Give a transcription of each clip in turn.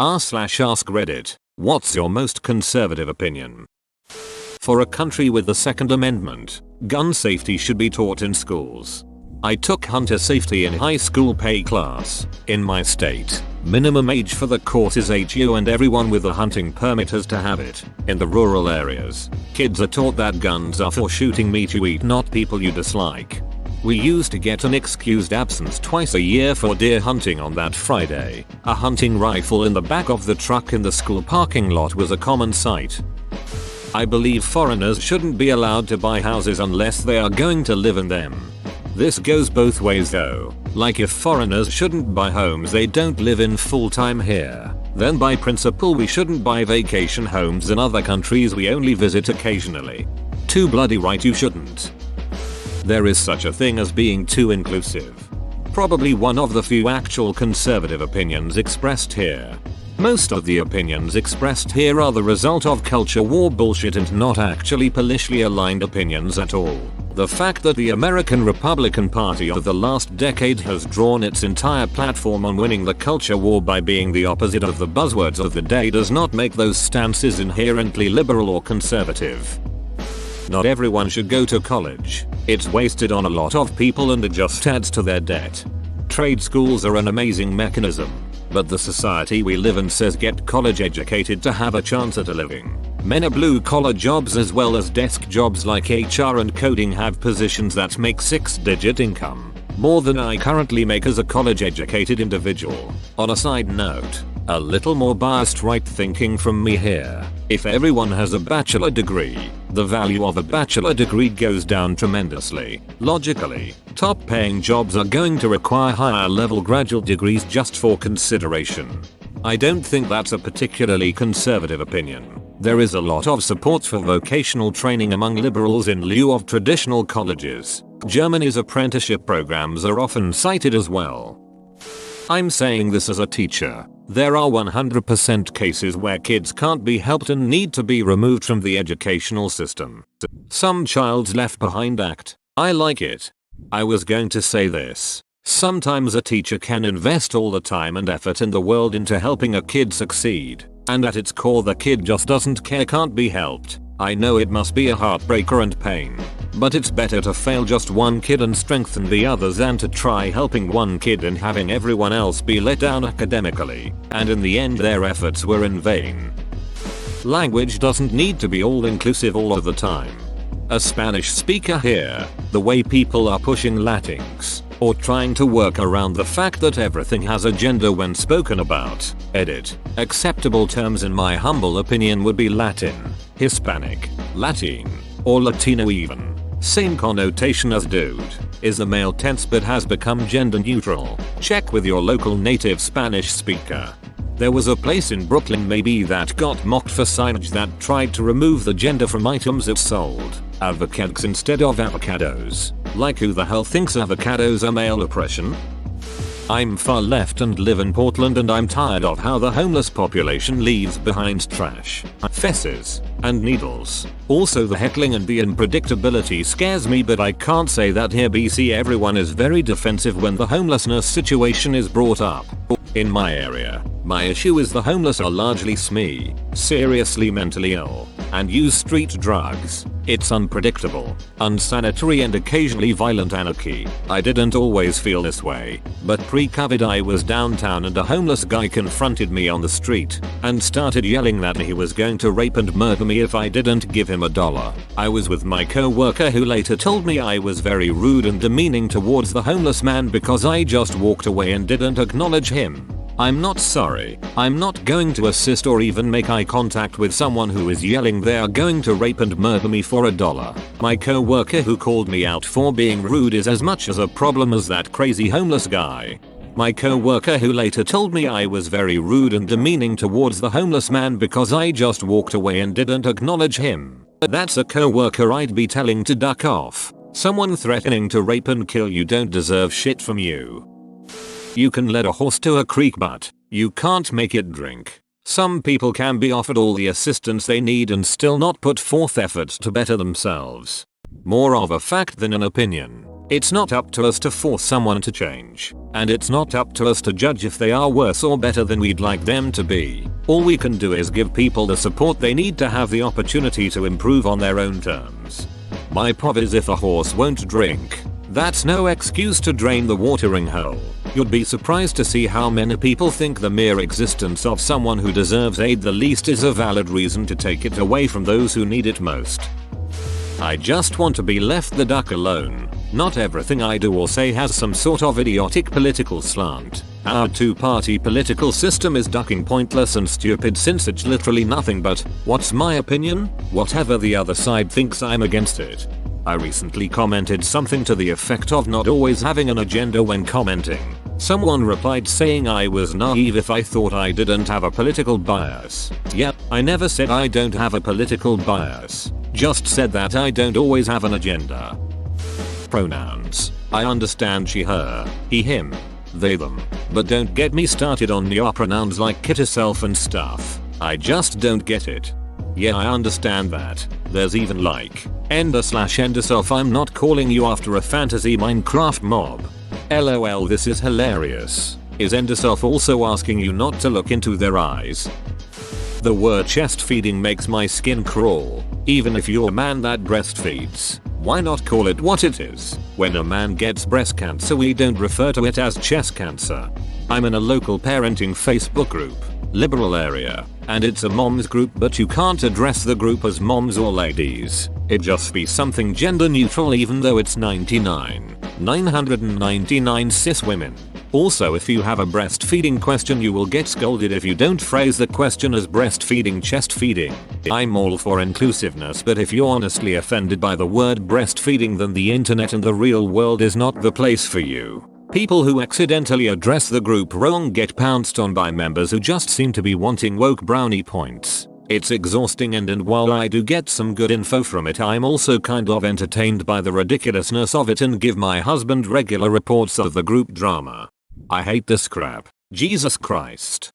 r/ask Reddit. What's your most conservative opinion? For a country with the Second Amendment, gun safety should be taught in schools. I took hunter safety in high school PE class. In my state, minimum age for the course is 8 and everyone with a hunting permit has to have it. In the rural areas, kids are taught that guns are for shooting meat you eat, not people you dislike. We used to get an excused absence twice a year for deer hunting on that Friday. A hunting rifle in the back of the truck in the school parking lot was a common sight. I believe foreigners shouldn't be allowed to buy houses unless they are going to live in them. This goes both ways though, like if foreigners shouldn't buy homes they don't live in full-time here, then by principle we shouldn't buy vacation homes in other countries we only visit occasionally. Too bloody right you shouldn't. There is such a thing as being too inclusive. Probably one of the few actual conservative opinions expressed here. Most of the opinions expressed here are the result of culture war bullshit and not actually politically aligned opinions at all. The fact that the American Republican Party of the last decade has drawn its entire platform on winning the culture war by being the opposite of the buzzwords of the day does not make those stances inherently liberal or conservative. Not everyone should go to college. It's wasted on a lot of people and it just adds to their debt. Trade schools are an amazing mechanism, but the society we live in says get college educated to have a chance at a living. Many blue collar jobs as well as desk jobs like HR and coding have positions that make 6-digit income, more than I currently make as a college educated individual. On a side note, a little more biased right thinking from me here. If everyone has a bachelor degree, the value of a bachelor degree goes down tremendously. Logically, top paying jobs are going to require higher level graduate degrees just for consideration. I don't think that's a particularly conservative opinion. There is a lot of support for vocational training among liberals in lieu of traditional colleges. Germany's apprenticeship programs are often cited as well. I'm saying this as a teacher. There are 100% cases where kids can't be helped and need to be removed from the educational system. Some child's left behind act. I like it. I was going to say this. Sometimes a teacher can invest all the time and effort in the world into helping a kid succeed, and at its core the kid just doesn't care, can't be helped. I know it must be a heartbreaker and pain, but it's better to fail just one kid and strengthen the others than to try helping one kid and having everyone else be let down academically, and in the end their efforts were in vain. Language doesn't need to be all inclusive all of the time. A Spanish speaker here, the way people are pushing Latinx, or trying to work around the fact that everything has a gender when spoken about. Edit. Acceptable terms in my humble opinion would be Latin, Hispanic, Latin, or Latino even. Same connotation as dude, is the male tense but has become gender neutral. Check with your local native Spanish speaker. There was a place in Brooklyn maybe that got mocked for signage that tried to remove the gender from items it sold. Avocados instead of avocados. Like who the hell thinks avocados are male oppression? I'm far left and live in Portland and I'm tired of how the homeless population leaves behind trash, feces, and needles. Also the heckling and the unpredictability scares me, but I can't say that here. BC everyone is very defensive when the homelessness situation is brought up. In my area, my issue is the homeless are largely SME, seriously mentally ill, and use street drugs. It's unpredictable, unsanitary and occasionally violent anarchy. I didn't always feel this way, but pre-COVID I was downtown and a homeless guy confronted me on the street and started yelling that he was going to rape and murder me if I didn't give him $1. I was with my co-worker who later told me I was very rude and demeaning towards the homeless man because I just walked away and didn't acknowledge him. I'm not sorry. I'm not going to assist or even make eye contact with someone who is yelling they are going to rape and murder me for $1. My co-worker who called me out for being rude is as much as a problem as that crazy homeless guy. My co-worker who later told me I was very rude and demeaning towards the homeless man because I just walked away and didn't acknowledge him. That's a co-worker I'd be telling to duck off. Someone threatening to rape and kill you don't deserve shit from you. You can lead a horse to a creek but you can't make it drink. Some people can be offered all the assistance they need and still not put forth efforts to better themselves. More of a fact than an opinion. It's not up to us to force someone to change. And it's not up to us to judge if they are worse or better than we'd like them to be. All we can do is give people the support they need to have the opportunity to improve on their own terms. My prov is if a horse won't drink, that's no excuse to drain the watering hole. You'd be surprised to see how many people think the mere existence of someone who deserves aid the least is a valid reason to take it away from those who need it most. I just want to be left the duck alone. Not everything I do or say has some sort of idiotic political slant. Our two-party political system is ducking pointless and stupid since it's literally nothing but, what's my opinion? Whatever the other side thinks, I'm against it. I recently commented something to the effect of not always having an agenda when commenting. Someone replied saying I was naive if I thought I didn't have a political bias. Yep, I never said I don't have a political bias. Just said that I don't always have an agenda. Pronouns. I understand she, her, he, him, they, them. But don't get me started on your pronouns like kid, herself and stuff. I just don't get it. Yeah, I understand that. There's even like ender/enderself. I'm not calling you after a fantasy Minecraft mob. LOL, this is hilarious. Is enderself also asking you not to look into their eyes? The word chest feeding makes my skin crawl. Even if you're a man that breastfeeds, why not call it what it is? When a man gets breast cancer, we don't refer to it as chest cancer. I'm in a local parenting Facebook group, liberal area, and it's a moms group, but you can't address the group as moms or ladies. It just be something gender neutral even though it's 999 cis women. Also, if you have a breastfeeding question, you will get scolded if you don't phrase the question as breastfeeding, chest feeding. I'm all for inclusiveness, but if you're honestly offended by the word breastfeeding, then the internet and the real world is not the place for you. People who accidentally address the group wrong get pounced on by members who just seem to be wanting woke brownie points. It's exhausting, and while I do get some good info from it, I'm also kind of entertained by the ridiculousness of it and give my husband regular reports of the group drama. I hate this crap. Jesus Christ.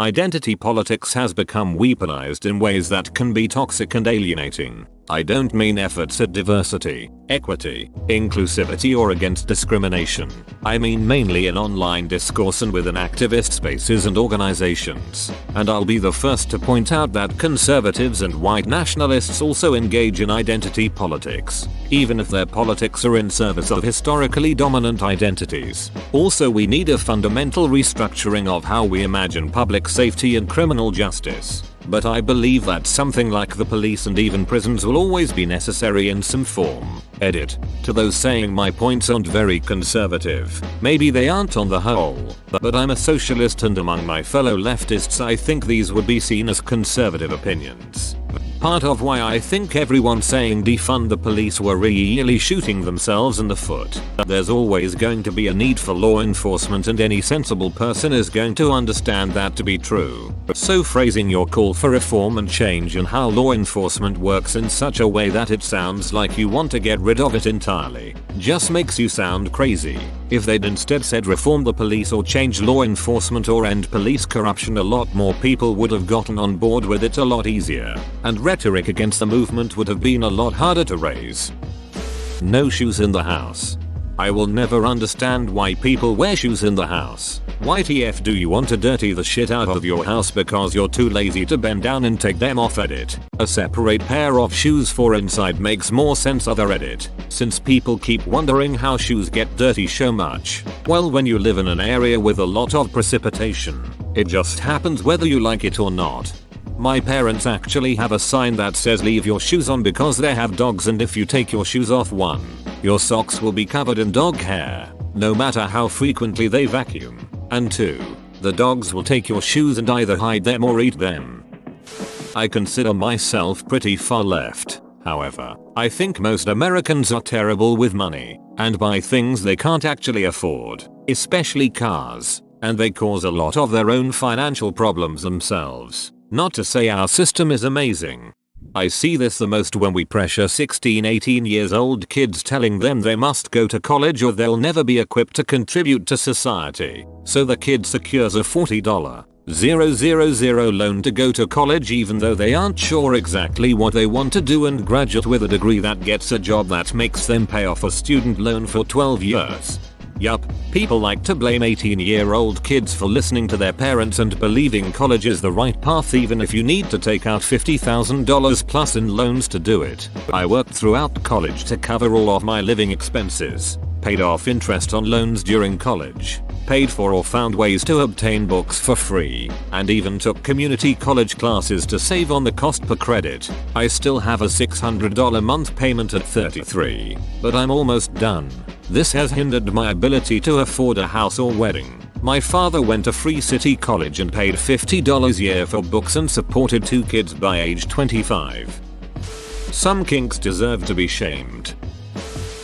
Identity politics has become weaponized in ways that can be toxic and alienating. I don't mean efforts at diversity, equity, inclusivity, or against discrimination. I mean mainly in online discourse and within activist spaces and organizations. And I'll be the first to point out that conservatives and white nationalists also engage in identity politics, even if their politics are in service of historically dominant identities. Also, we need a fundamental restructuring of how we imagine public safety and criminal justice. But I believe that something like the police and even prisons will always be necessary in some form. Edit. To those saying my points aren't very conservative, maybe they aren't on the whole, but I'm a socialist, and among my fellow leftists I think these would be seen as conservative opinions. Part of why I think everyone saying defund the police were really shooting themselves in the foot. There's always going to be a need for law enforcement, and any sensible person is going to understand that to be true. So phrasing your call for reform and change in how law enforcement works in such a way that it sounds like you want to get rid of it entirely just makes you sound crazy. If they'd instead said reform the police or change law enforcement or end police corruption, a lot more people would have gotten on board with it a lot easier, and rhetoric against the movement would have been a lot harder to raise. No shoes in the house. I will never understand why people wear shoes in the house. Why TF do you want to dirty the shit out of your house because you're too lazy to bend down and take them off? Edit. A separate pair of shoes for inside makes more sense. Other edit. Since people keep wondering how shoes get dirty so much. Well, when you live in an area with a lot of precipitation, it just happens whether you like it or not. My parents actually have a sign that says leave your shoes on because they have dogs, and if you take your shoes off, 1, your socks will be covered in dog hair, no matter how frequently they vacuum, and 2, the dogs will take your shoes and either hide them or eat them. I consider myself pretty far left. However, I think most Americans are terrible with money and buy things they can't actually afford, especially cars, and they cause a lot of their own financial problems themselves. Not to say our system is amazing. I see this the most when we pressure 16-18 years old kids, telling them they must go to college or they'll never be equipped to contribute to society. So the kid secures a $40 000 loan to go to college even though they aren't sure exactly what they want to do, and graduate with a degree that gets a job that makes them pay off a student loan for 12 years. Yup, people like to blame 18-year-old kids for listening to their parents and believing college is the right path even if you need to take out $50,000 plus in loans to do it. I worked throughout college to cover all of my living expenses, paid off interest on loans during college, paid for or found ways to obtain books for free, and even took community college classes to save on the cost per credit. I still have a $600 month payment at 33, but I'm almost done. This has hindered my ability to afford a house or wedding. My father went to Free City College and paid $50 a year for books and supported 2 kids by age 25. Some kinks deserve to be shamed.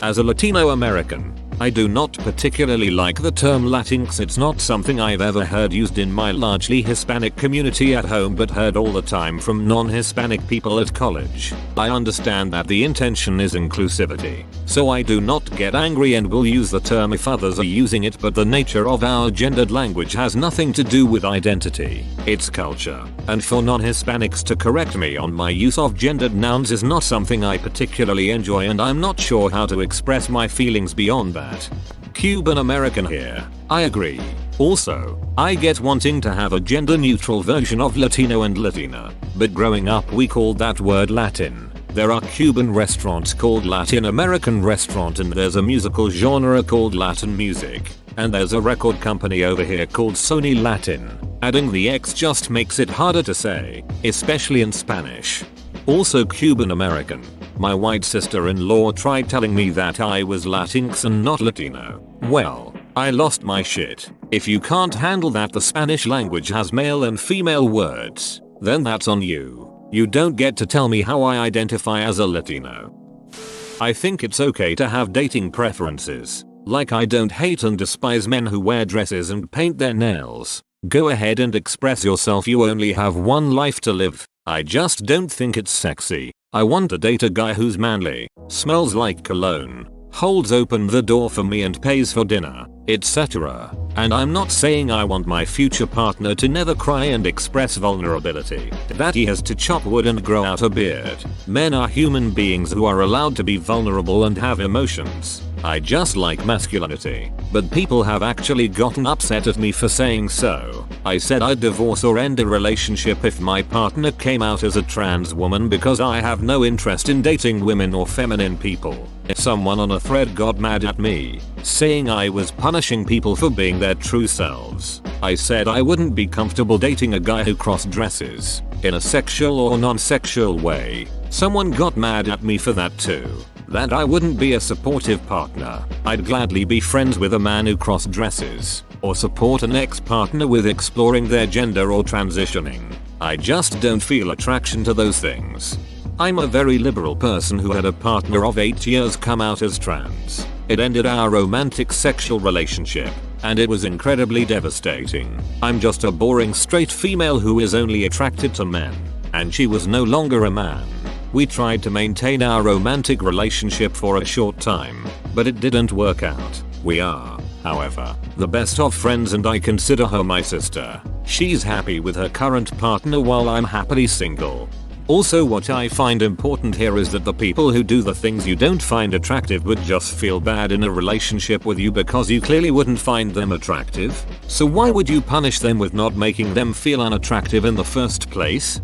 As a Latino American, I do not particularly like the term Latinx. It's not something I've ever heard used in my largely Hispanic community at home, but heard all the time from non-Hispanic people at college. I understand that the intention is inclusivity, so I do not get angry and will use the term if others are using it, but the nature of our gendered language has nothing to do with identity. It's culture, and for non-Hispanics to correct me on my use of gendered nouns is not something I particularly enjoy, and I'm not sure how to express my feelings beyond that. Cuban American here. I agree. Also, I get wanting to have a gender neutral version of Latino and Latina, but growing up we called that word Latin. There are Cuban restaurants called Latin American restaurant, and there's a musical genre called Latin music, and there's a record company over here called Sony Latin. Adding the X just makes it harder to say, especially in Spanish. Also Cuban American. My white sister-in-law tried telling me that I was Latinx and not Latino. Well, I lost my shit. If you can't handle that the Spanish language has male and female words, then that's on you. You don't get to tell me how I identify as a Latino. I think it's okay to have dating preferences. Like, I don't hate and despise men who wear dresses and paint their nails. Go ahead and express yourself, you only have one life to live. I just don't think it's sexy. I want to date a guy who's manly, smells like cologne, holds open the door for me and pays for dinner, etc. And I'm not saying I want my future partner to never cry and express vulnerability, that he has to chop wood and grow out a beard. Men are human beings who are allowed to be vulnerable and have emotions. I just like masculinity, but people have actually gotten upset at me for saying so. I said I'd divorce or end a relationship if my partner came out as a trans woman because I have no interest in dating women or feminine people. Someone on a thread got mad at me, saying I was punishing people for being their true selves. I said I wouldn't be comfortable dating a guy who cross-dresses, in a sexual or non-sexual way. Someone got mad at me for that too. That I wouldn't be a supportive partner. I'd gladly be friends with a man who cross-dresses, or support an ex-partner with exploring their gender or transitioning. I just don't feel attraction to those things. I'm a very liberal person who had a partner of 8 years come out as trans. It ended our romantic sexual relationship, and it was incredibly devastating. I'm just a boring straight female who is only attracted to men, and she was no longer a man. We tried to maintain our romantic relationship for a short time, but it didn't work out. We are, however, the best of friends and I consider her my sister. She's happy with her current partner while I'm happily single. Also, what I find important here is that the people who do the things you don't find attractive would just feel bad in a relationship with you because you clearly wouldn't find them attractive. So why would you punish them with not making them feel unattractive in the first place?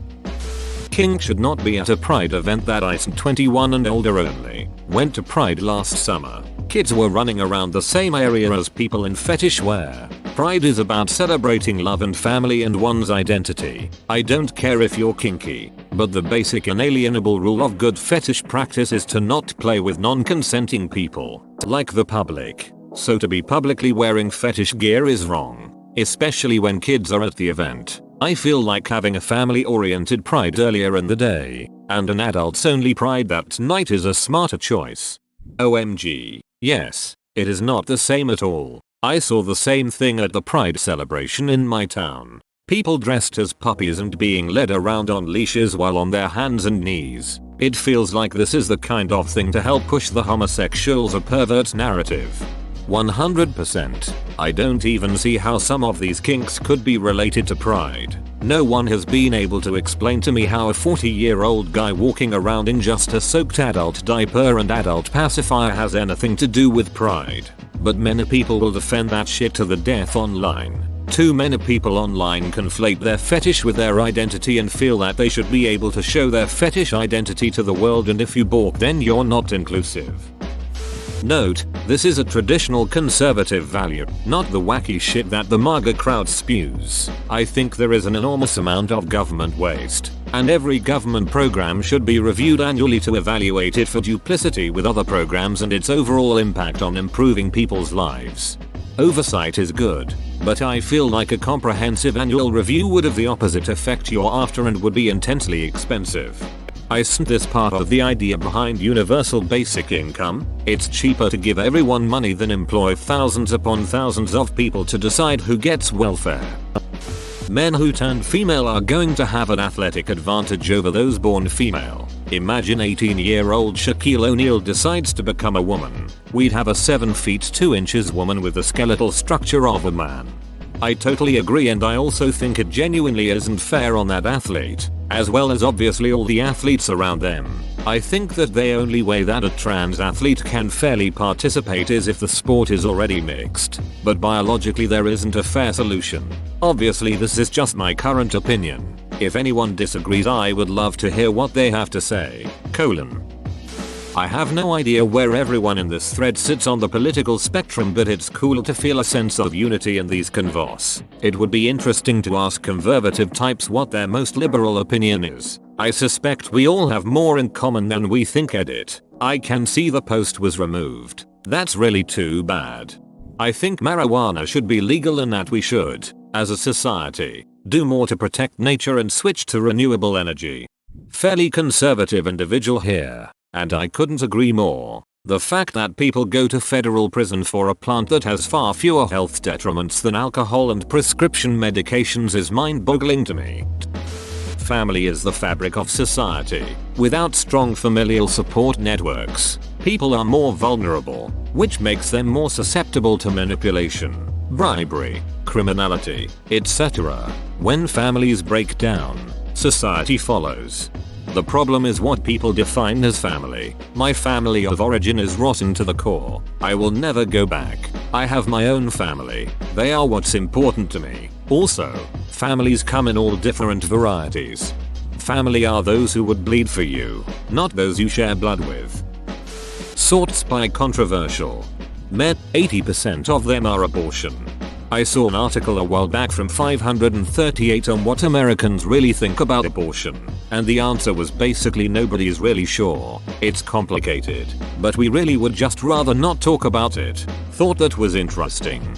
King should not be at a Pride event that isn't 21 and older only. Went to Pride last summer. Kids were running around the same area as people in fetish wear. Pride is about celebrating love and family and one's identity. I don't care if you're kinky, but the basic inalienable rule of good fetish practice is to not play with non-consenting people, like the public. So to be publicly wearing fetish gear is wrong, especially when kids are at the event. I feel like having a family-oriented Pride earlier in the day, and an adults-only Pride that night is a smarter choice. OMG. Yes, it is not the same at all. I saw the same thing at the Pride celebration in my town. People dressed as puppies and being led around on leashes while on their hands and knees. It feels like this is the kind of thing to help push the homosexuals or perverts narrative. 100%. I don't even see how some of these kinks could be related to pride. No one has been able to explain to me how a 40-year-old guy walking around in just a soaked adult diaper and adult pacifier has anything to do with pride. But many people will defend that shit to the death online. Too many people online conflate their fetish with their identity and feel that they should be able to show their fetish identity to the world, and if you balk then you're not inclusive. Note, this is a traditional conservative value, not the wacky shit that the MAGA crowd spews. I think there is an enormous amount of government waste, and every government program should be reviewed annually to evaluate it for duplicity with other programs and its overall impact on improving people's lives. Oversight is good, but I feel like a comprehensive annual review would have the opposite effect you're after and would be intensely expensive. Isn't this part of the idea behind universal basic income? It's cheaper to give everyone money than employ thousands upon thousands of people to decide who gets welfare. Men who turn female are going to have an athletic advantage over those born female. Imagine 18-year-old Shaquille O'Neal decides to become a woman. We'd have a 7 feet 2 inches woman with the skeletal structure of a man. I totally agree, and I also think it genuinely isn't fair on that athlete, as well as obviously all the athletes around them. I think that the only way that a trans athlete can fairly participate is if the sport is already mixed, but biologically there isn't a fair solution. Obviously this is just my current opinion. If anyone disagrees I would love to hear what they have to say. I have no idea where everyone in this thread sits on the political spectrum, but it's cool to feel a sense of unity in these convos. It would be interesting to ask conservative types what their most liberal opinion is. I suspect we all have more in common than we think. Edit. I can see the post was removed. That's really too bad. I think marijuana should be legal and that we should, as a society, do more to protect nature and switch to renewable energy. Fairly conservative individual here. And I couldn't agree more. The fact that people go to federal prison for a plant that has far fewer health detriments than alcohol and prescription medications is mind-boggling to me. Family is the fabric of society. Without strong familial support networks, people are more vulnerable, which makes them more susceptible to manipulation, bribery, criminality, etc. When families break down, society follows. The problem is what people define as family. My family of origin is rotten to the core. I will never go back. I have my own family. They are what's important to me. Also, families come in all different varieties. Family are those who would bleed for you, not those you share blood with. Sorts by controversial. Men, 80% of them are abortion. I saw an article a while back from 538 on what Americans really think about abortion, and the answer was basically nobody's really sure. It's complicated, but we really would just rather not talk about it. Thought that was interesting.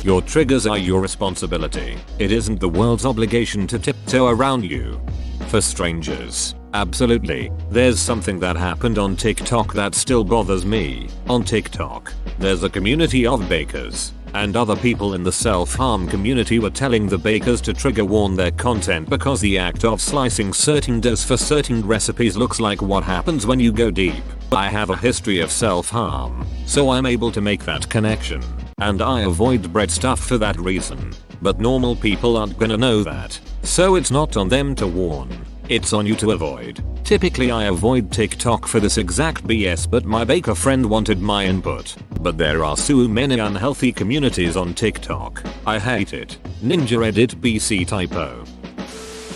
Your triggers are your responsibility. It isn't the world's obligation to tiptoe around you. For strangers, absolutely. There's something that happened on TikTok that still bothers me. On TikTok, there's a community of bakers, and other people in the self-harm community were telling the bakers to trigger warn their content because the act of slicing certain doughs for certain recipes looks like what happens when you go deep. I have a history of self-harm, so I'm able to make that connection, and I avoid bread stuff for that reason. But normal people aren't gonna know that, so it's not on them to warn. It's on you to avoid. Typically I avoid TikTok for this exact BS, but my baker friend wanted my input. But there are so many unhealthy communities on TikTok. I hate it. Ninja edit BC typo.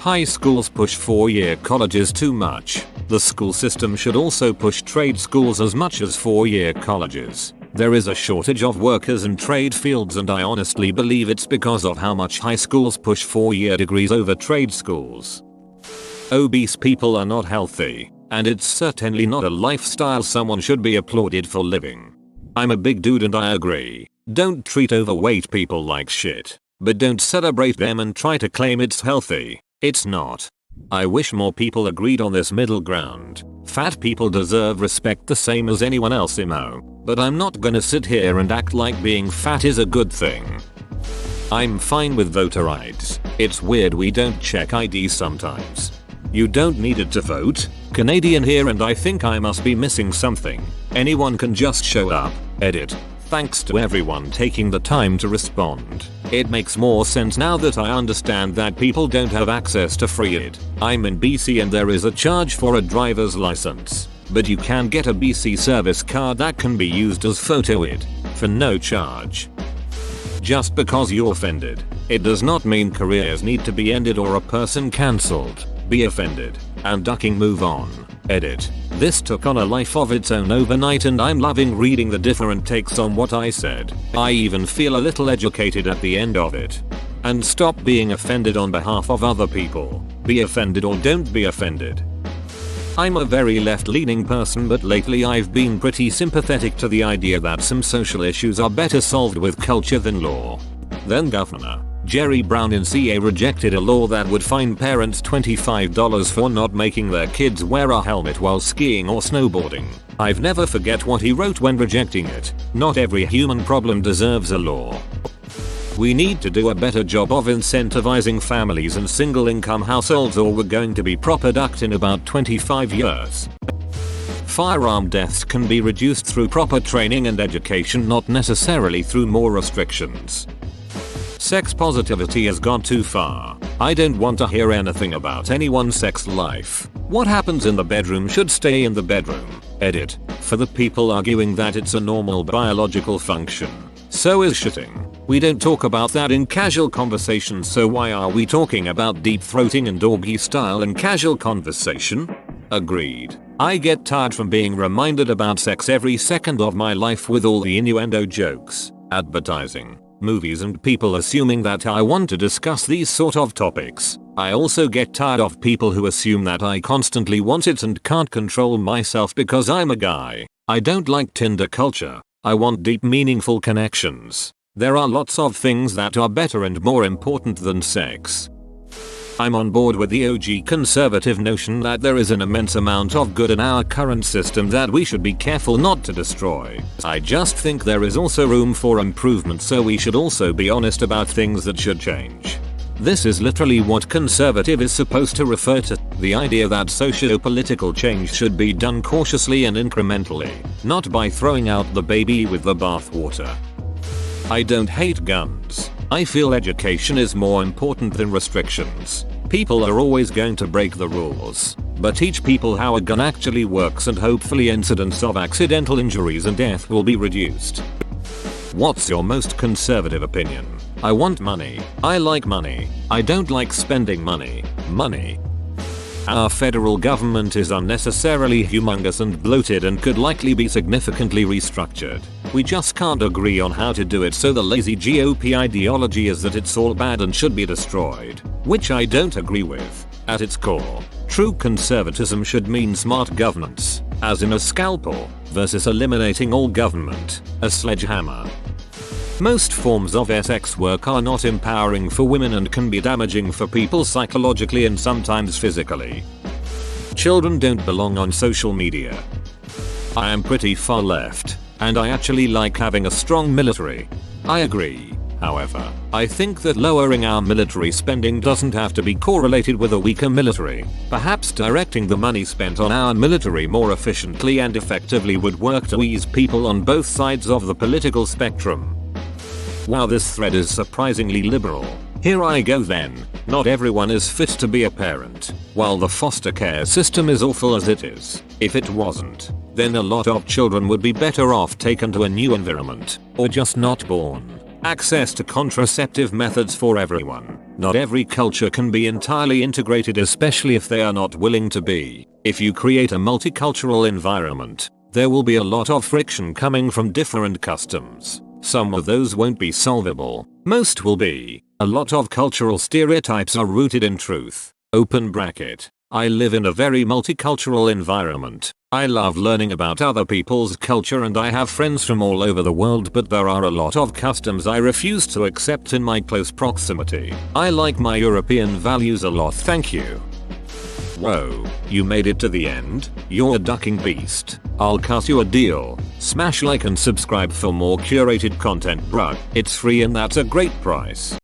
High schools push 4-year colleges too much. The school system should also push trade schools as much as 4-year colleges. There is a shortage of workers in trade fields, and I honestly believe it's because of how much high schools push 4-year degrees over trade schools. Obese people are not healthy, and it's certainly not a lifestyle someone should be applauded for living. I'm a big dude and I agree. Don't treat overweight people like shit, but don't celebrate them and try to claim it's healthy. It's not. I wish more people agreed on this middle ground. Fat people deserve respect the same as anyone else, but I'm not gonna sit here and act like being fat is a good thing. I'm fine with voter IDs. It's weird we don't check IDs sometimes. You don't need it to vote. Canadian here, and I think I must be missing something. Anyone can just show up. Edit. Thanks to everyone taking the time to respond. It makes more sense now that I understand that people don't have access to free ID. I'm in BC and there is a charge for a driver's license, but you can get a BC service card that can be used as photo ID for no charge. Just because you're offended, it does not mean careers need to be ended or a person cancelled. Be offended and ducking, move on. Edit. This took on a life of its own overnight and I'm loving reading the different takes on what I said. I even feel a little educated at the end of it. And stop being offended on behalf of other people. Be offended or don't be offended. I'm a very left-leaning person, but lately I've been pretty sympathetic to the idea that some social issues are better solved with culture than law. Then Governor Jerry Brown in CA rejected a law that would fine parents $25 for not making their kids wear a helmet while skiing or snowboarding. I've never forget what he wrote when rejecting it. Not every human problem deserves a law. We need to do a better job of incentivizing families and single income households, or we're going to be proper ducked in about 25 years. Firearm deaths can be reduced through proper training and education, not necessarily through more restrictions. Sex positivity has gone too far. I don't want to hear anything about anyone's sex life. What happens in the bedroom should stay in the bedroom. Edit. For the people arguing that it's a normal biological function, so is shitting. We don't talk about that in casual conversations, so why are we talking about deep throating and doggy style in casual conversation? Agreed. I get tired from being reminded about sex every second of my life with all the innuendo jokes, advertising, movies and people assuming that I want to discuss these sort of topics. I also get tired of people who assume that I constantly want it and can't control myself because I'm a guy. I don't like Tinder culture. I want deep, meaningful connections. There are lots of things that are better and more important than sex. I'm on board with the OG conservative notion that there is an immense amount of good in our current system that we should be careful not to destroy. I just think there is also room for improvement, so we should also be honest about things that should change. This is literally what conservative is supposed to refer to, the idea that socio-political change should be done cautiously and incrementally, not by throwing out the baby with the bathwater. I don't hate guns. I feel education is more important than restrictions. People are always going to break the rules, but teach people how a gun actually works and hopefully incidents of accidental injuries and death will be reduced. What's your most conservative opinion? I want money. I like money. I don't like spending money. Money. Our federal government is unnecessarily humongous and bloated and could likely be significantly restructured. We just can't agree on how to do it, so the lazy GOP ideology is that it's all bad and should be destroyed, which I don't agree with. At its core, true conservatism should mean smart governance, as in a scalpel, versus eliminating all government, a sledgehammer. Most forms of sex work are not empowering for women and can be damaging for people psychologically and sometimes physically. Children don't belong on social media. I am pretty far left, and I actually like having a strong military. I agree. However, I think that lowering our military spending doesn't have to be correlated with a weaker military. Perhaps directing the money spent on our military more efficiently and effectively would work to ease people on both sides of the political spectrum. Wow, this thread is surprisingly liberal. Here I go then. Not everyone is fit to be a parent. While the foster care system is awful as it is, if it wasn't, then a lot of children would be better off taken to a new environment, or just not born. Access to contraceptive methods for everyone. Not every culture can be entirely integrated, especially if they are not willing to be. If you create a multicultural environment, there will be a lot of friction coming from different customs. Some of those won't be solvable. Most will be. A lot of cultural stereotypes are rooted in truth. Open bracket. I live in a very multicultural environment. I love learning about other people's culture and I have friends from all over the world, but there are a lot of customs I refuse to accept in my close proximity. I like my European values a lot, thank you. Whoa, you made it to the end? You're a ducking beast. I'll cut you a deal. Smash like and subscribe for more curated content, bruh. It's free and that's a great price.